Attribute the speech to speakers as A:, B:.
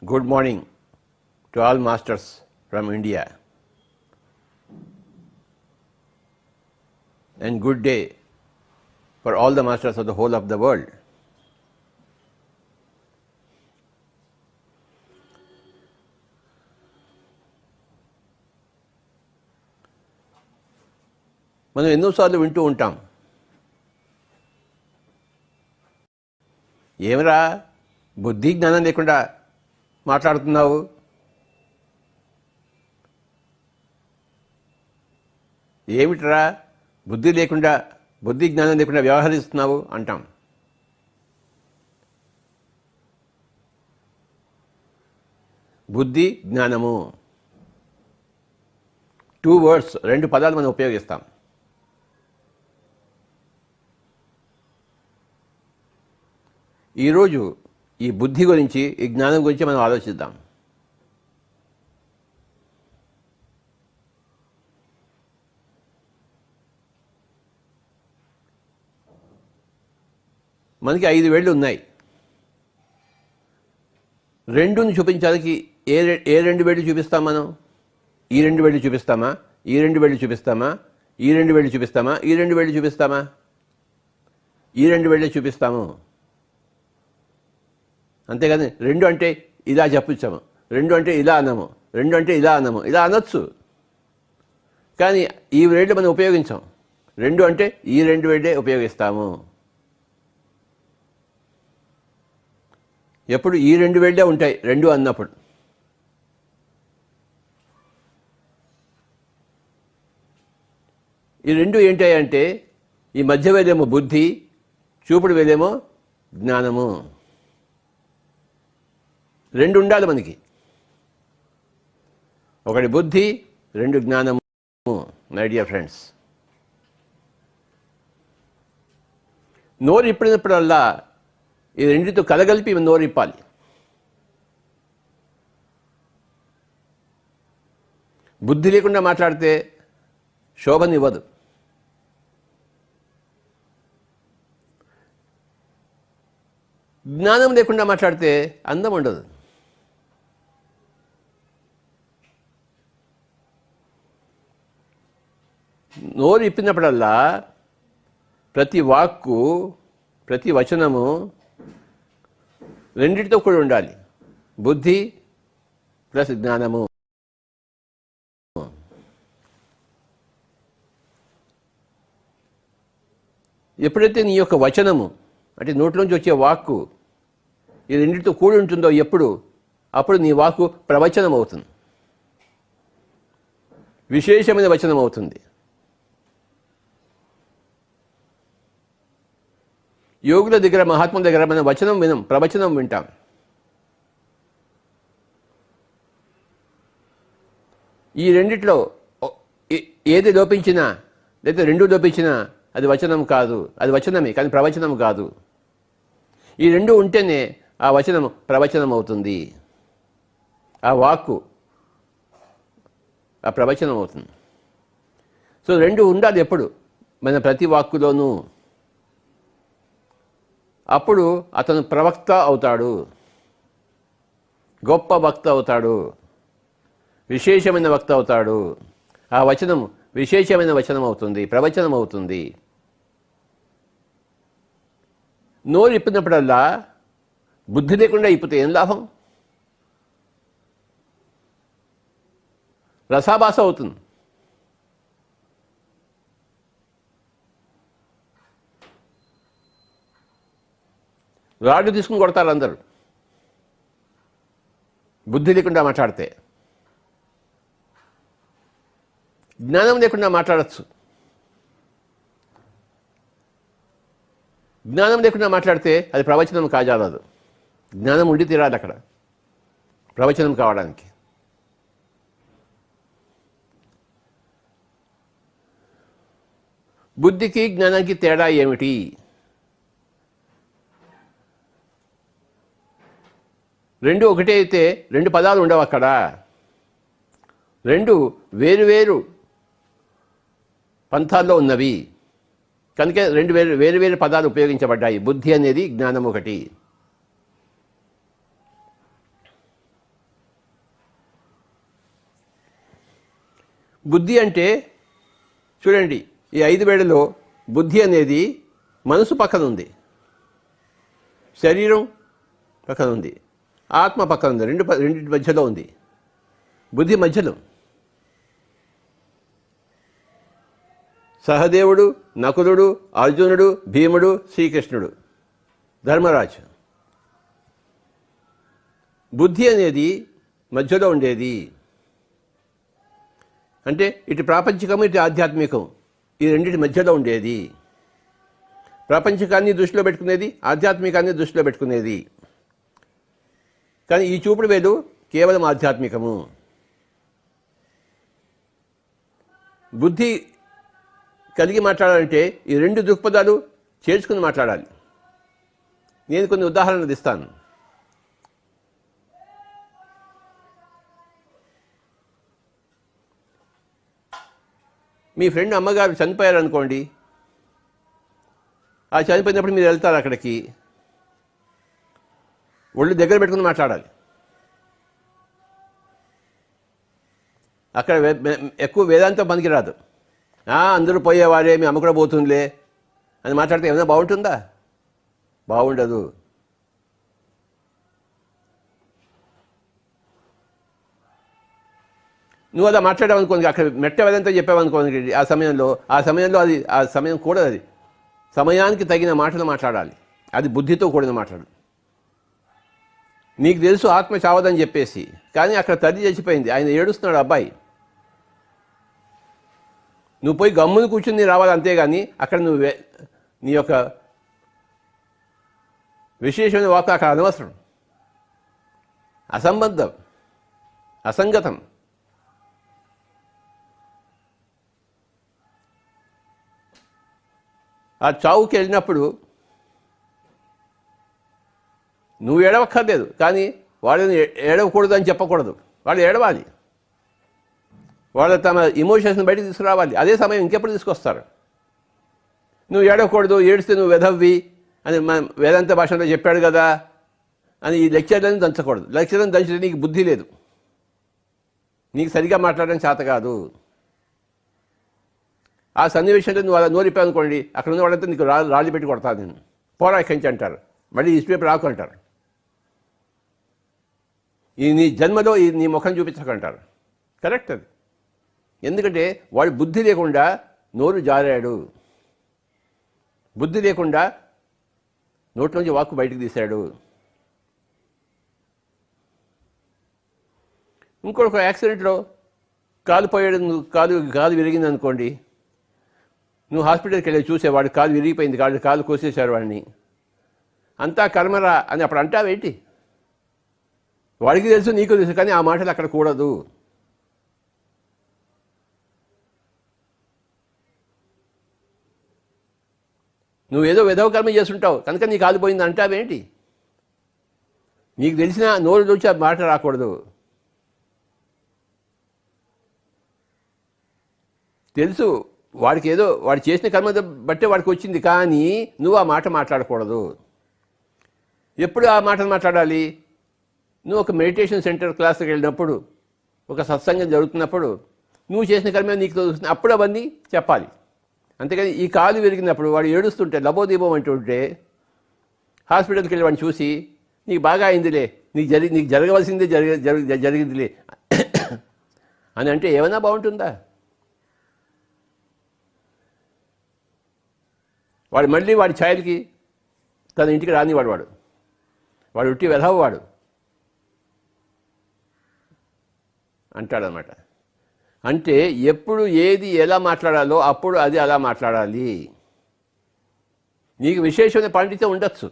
A: Good morning to all masters from India, and good day for all the masters of the whole of the world. మనం ఎన్నోసార్లు వింటూ ఉంటాం, ఏమరా బుద్ధి జ్ఞానం లేకుండా మాట్లాడుతున్నావు, ఏమిట్రా బుద్ధి జ్ఞానం లేకుండా వ్యవహరిస్తున్నావు అంటాం. బుద్ధి జ్ఞానము 2 words, 2 పదాలు మనం ఉపయోగిస్తాం. ఈరోజు ఈ బుద్ధి గురించి, ఈ జ్ఞానం గురించి మనం ఆలోచిద్దాం. మనకి 5 వేళ్ళు ఉన్నాయి. 2ని చూపించడానికి ఏ 2 వేళ్ళు చూపిస్తాం మనం? ఈ 2 వేళ్ళు చూపిస్తామా? ఈ 2 వేళ్ళు చూపిస్తామా? ఈ 2 వేళ్ళు చూపిస్తామా? ఈ 2 వేళ్ళు చూపిస్తామా? ఈ 2 వేళ్ళే చూపిస్తాము. అంతేగాని 2 అంటే ఇలా చెప్పొచ్చాము, 2 అంటే ఇలా అన్నాము, 2 అంటే ఇలా అన్నాము, ఇలా అనొచ్చు. కానీ ఈ వేళ్ళు మనం ఉపయోగించాం. 2 అంటే ఈ 2 వేళ్ళే ఉపయోగిస్తాము. ఎప్పుడు ఈ 2 వేళ్ళే ఉంటాయి 2 అన్నప్పుడు. ఈ 2 ఏంటాయంటే, ఈ మధ్య వేలేమో బుద్ధి, చూపుడు వేలేమో జ్ఞానము. 2 ఉండాలి మనకి. ఒకటి బుద్ధి, 2 జ్ఞానము. మై డియర్ ఫ్రెండ్స్, నోరు ఇప్పినప్పుడల్లా ఈ 2తో కలగలిపి నోరు ఇప్పాలి. బుద్ధి లేకుండా మాట్లాడితే శోభనివ్వదు. జ్ఞానం లేకుండా మాట్లాడితే అందం ఉండదు. నోరు ఇప్పినప్పుడల్లా ప్రతి వాక్కు, ప్రతి వచనము 2తో కూడా ఉండాలి. బుద్ధి ప్లస్ జ్ఞానము. ఎప్పుడైతే నీ యొక్క వచనము అంటే నోట్లోంచి వచ్చే వాక్కు ఈ 2తో కూడి ఉంటుందో అప్పుడు నీ వాక్కు ప్రవచనం అవుతుంది, విశేషమైన వచనం అవుతుంది. యోగుల దగ్గర, మహాత్ముల దగ్గర మనం వచనం వినం, ప్రవచనం వింటాం. ఈ 2లో ఏది లోపించినా, లేదా 2 లోపించినా అది వచనం కాదు. అది వచనమే కానీ ప్రవచనం కాదు. ఈ 2 ఉంటేనే ఆ వచనం ప్రవచనం అవుతుంది, ఆ వాక్కు ఆ ప్రవచనం అవుతుంది. సో 2 ఉండాలి ఎప్పుడు మన ప్రతి వాక్కులోనూ. అప్పుడు అతను ప్రవక్త అవుతాడు, గొప్ప వక్త అవుతాడు, విశేషమైన వక్త అవుతాడు. ఆ వచనం విశేషమైన వచనం అవుతుంది, ప్రవచనం అవుతుంది. నోరు ఇప్పినప్పుడల్లా బుద్ధి లేకుండా ఇప్పితే ఏం లాభం? రసాభాస అవుతుంది. రాళ్ళు తీసుకుని కొడతారు అందరూ బుద్ధి లేకుండా మాట్లాడితే. జ్ఞానం లేకుండా మాట్లాడచ్చు. జ్ఞానం లేకుండా మాట్లాడితే అది ప్రవచనం కాజాలదు. జ్ఞానం ఉండి తీరాలి అక్కడ ప్రవచనం కావడానికి. బుద్ధికి జ్ఞానానికి తేడా ఏమిటి? 2 ఒకటే అయితే 2 పదాలు ఉండవు అక్కడ. 2 వేరు పంథాల్లో ఉన్నవి కనుక 2 వేరు పదాలు ఉపయోగించబడ్డాయి. బుద్ధి అనేది జ్ఞానం ఒకటి. బుద్ధి అంటే చూడండి, ఈ 5 వేళలో బుద్ధి అనేది మనసు పక్కన ఉంది, శరీరం పక్కన ఉంది, ఆత్మ పక్కన ఉంది, రెండింటి మధ్యలో ఉంది. బుద్ధి మధ్యలో. సహదేవుడు, నకులుడు, అర్జునుడు, భీముడు, శ్రీకృష్ణుడు, ధర్మరాజు. బుద్ధి అనేది మధ్యలో ఉండేది. అంటే ఇటు ప్రాపంచికము, ఇటు ఆధ్యాత్మికం, ఈ రెండింటి మధ్యలో ఉండేది. ప్రాపంచికాన్ని దృష్టిలో పెట్టుకునేది, ఆధ్యాత్మికాన్ని దృష్టిలో పెట్టుకునేది. కానీ ఈ చూపుడు వేలు కేవలం ఆధ్యాత్మికము. బుద్ధి కలిగి మాట్లాడాలంటే ఈ 2 దృక్పథాలు చేర్చుకుని మాట్లాడాలి. నేను కొన్ని ఉదాహరణలు ఇస్తాను. మీ ఫ్రెండ్ అమ్మగారు చనిపోయారనుకోండి, ఆ చనిపోయినప్పుడు మీరు వెళ్తారు అక్కడికి, ఒళ్ళు దగ్గర పెట్టుకుని మాట్లాడాలి. అక్కడ ఎక్కువ వేదాంతం పనికిరాదు. అందరూ పోయేవారే, మీ అమ్మ కూడా పోతుందిలే అని మాట్లాడితే ఏమైనా బాగుంటుందా? బాగుండదు. నువ్వు అలా మాట్లాడావనుకోండి, అక్కడ మెట్ట వేదంతో చెప్పావనుకోండి, ఆ సమయంలో అది ఆ సమయం కూడదు. అది సమయానికి తగిన మాటలు మాట్లాడాలి. అది బుద్ధితో కూడిన మాటలు. నీకు తెలుసు ఆత్మ చావదని చెప్పేసి, కానీ అక్కడ తల్లి చచ్చిపోయింది, ఆయన ఏడుస్తున్నాడు అబ్బాయి. నువ్వు పోయి గమ్మును కూర్చుని రావాలి, అంతేగాని అక్కడ నీ యొక్క విశేషమైన వార్త అక్కడ అనవసరం, అసంబద్ధం, అసంగతం. ఆ చావుకి వెళ్ళినప్పుడు నువ్వు ఏడవక్కర్లేదు, కానీ వాళ్ళని ఏడవకూడదు అని చెప్పకూడదు. వాళ్ళు ఏడవాలి, వాళ్ళు తమ ఇమోషన్స్ని బయటకు తీసుకురావాలి. అదే సమయం ఇంకెప్పుడు తీసుకొస్తారు. నువ్వు ఏడవకూడదు, ఏడిస్తే నువ్వు వెధవ్వి అని మన వేదాంత భాషలో చెప్పాడు కదా అని ఈ లెక్చర్లను దంచకూడదు. లెక్చర్లను దంచితే నీకు బుద్ధి లేదు, నీకు సరిగా మాట్లాడడం చేత కాదు. ఆ సన్నివేశంలో నువ్వు అలా నోరిపోయావు అనుకోండి, అక్కడ ఉన్న వాళ్ళంతా నీకు రాళ్ళు పెట్టి కొడతాను, నేను పోరా ఎక్కించి అంటారు, మళ్ళీ ఈ పేపర్ రాకు అంటారు, ఈ నీ జన్మలో ఈ నీ ముఖం చూపించకంటారు. కరెక్ట్ అది. ఎందుకంటే వాడు బుద్ధి లేకుండా నోరు జారాడు, బుద్ధి లేకుండా నోట్లోంచి వాక్కు బయటకు తీశాడు. ఇంకొక యాక్సిడెంట్లో కాలు పోయాడు, కాలు విరిగింది అనుకోండి, నువ్వు హాస్పిటల్కి వెళ్ళి చూసేవాడు కాలు విరిగిపోయింది, కాలు కోసేశారు వాడిని, అంతా కర్మరా అని అప్పుడు అంటావేంటి? వాడికి తెలుసు, నీకు తెలుసు, కానీ ఆ మాటలు అక్కడ కూడదు. నువ్వేదో విధవ కర్మ చేస్తుంటావు కనుక నీ కాలు పోయింది అంటావేంటి? నీకు తెలిసిన నోరు నుంచి ఆ మాట రాకూడదు. తెలుసు వాడికి ఏదో వాడు చేసిన కర్మ బట్టే వాడికి వచ్చింది, కానీ నువ్వు ఆ మాట మాట్లాడకూడదు. ఎప్పుడు ఆ మాటను మాట్లాడాలి? నువ్వు ఒక మెడిటేషన్ సెంటర్ క్లాస్కి వెళ్ళినప్పుడు, ఒక సత్సంగం జరుగుతున్నప్పుడు, నువ్వు చేసిన కర్మ నీకు తెలుస్తుంది, అప్పుడు అవన్నీ చెప్పాలి. అంతేకాని ఈ కాలు విరిగినప్పుడు వాడు ఏడుస్తుంటే లబోదీపం అంటుంటే హాస్పిటల్కి వెళ్ళి వాడిని చూసి నీకు బాగా అయిందిలే, నీకు జరగవలసిందే జరిగిందిలే అని అంటే ఏమైనా బాగుంటుందా? వాడు మళ్ళీ వాడి ఛాయలకి తన ఇంటికి రానివాడు, వాడు ఉట్టి వెధవవాడు అంటాడనమాట. అంటే ఎప్పుడు ఏది ఎలా మాట్లాడాలో అప్పుడు అది అలా మాట్లాడాలి. నీకు విశేషమైన పాండిత్యం ఉండొచ్చు,